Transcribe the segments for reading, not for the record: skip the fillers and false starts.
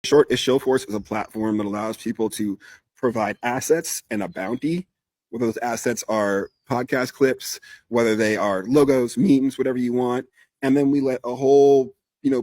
short is Showforce is a platform that allows people to provide assets and a bounty. Whether those assets are podcast clips, whether they are logos, memes, whatever you want, and then we let a whole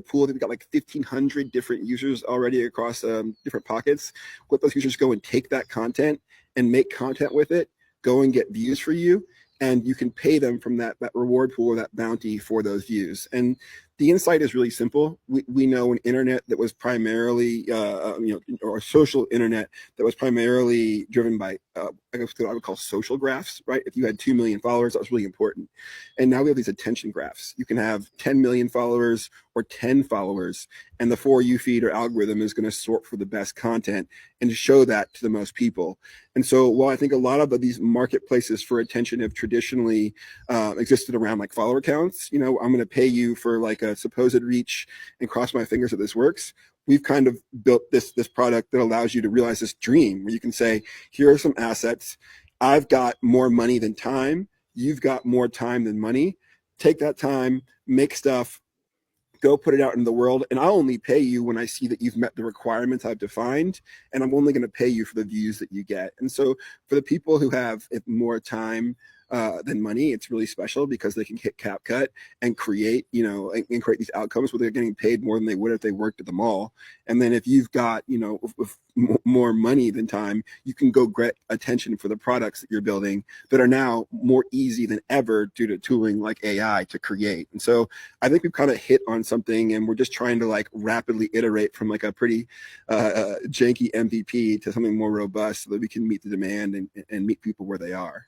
pool. We've got like 1,500 different users already across different pockets. Let those users go and take that content and make content with it. Go and get views for you, and you can pay them from that reward pool or that bounty for those views. And the insight is really simple. We know an internet that was primarily, or a social internet that was primarily driven by, I guess what I would call social graphs, right? If you had 2 million followers, that was really important. And now we have these attention graphs. You can have 10 million followers or 10 followers, and the For You feed or algorithm is going to sort for the best content and show that to the most people. And so while I think a lot of these marketplaces for attention have traditionally existed around like follower counts, I'm going to pay you for like a supposed reach and cross my fingers that this works. We've kind of built this product that allows you to realize this dream where you can say, here are some assets. I've got more money than time. You've got more time than money. Take that time, make stuff, go put it out in the world, and I'll only pay you when I see that you've met the requirements I've defined, and I'm only going to pay you for the views that you get. And so for the people who have more time than money, it's really special because they can hit CapCut and create, and create these outcomes where they're getting paid more than they would if they worked at the mall. And then if you've got, with more money than time, you can go get attention for the products that you're building that are now more easy than ever due to tooling like AI to create. And so I think we've kind of hit on something, and we're just trying to like rapidly iterate from like a pretty janky MVP to something more robust so that we can meet the demand and meet people where they are.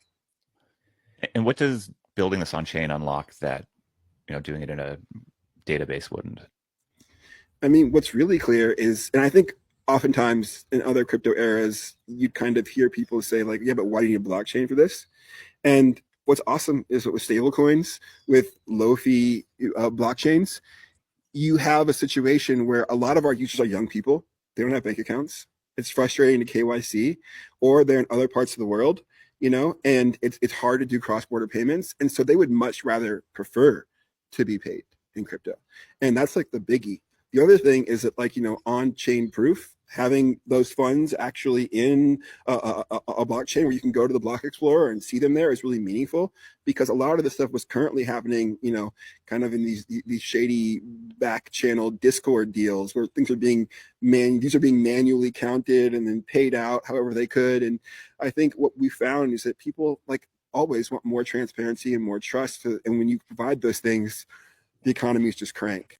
And what does building this on chain unlock that, doing it in a database wouldn't? I mean, what's really clear is, and I think oftentimes in other crypto eras, you'd kind of hear people say like, yeah, but why do you need a blockchain for this? And what's awesome is that with stablecoins, with low fee blockchains, you have a situation where a lot of our users are young people. They don't have bank accounts. It's frustrating to KYC, or they're in other parts of the world, and it's hard to do cross border payments. And so they would much rather prefer to be paid in crypto. And that's like the biggie. The other thing is that, like, on chain proof, having those funds actually in a blockchain where you can go to the block explorer and see them there is really meaningful, because a lot of the stuff was currently happening, kind of in these shady back channel Discord deals where things are these are being manually counted and then paid out however they could. And I think what we found is that people like always want more transparency and more trust. And when you provide those things, the economies just crank.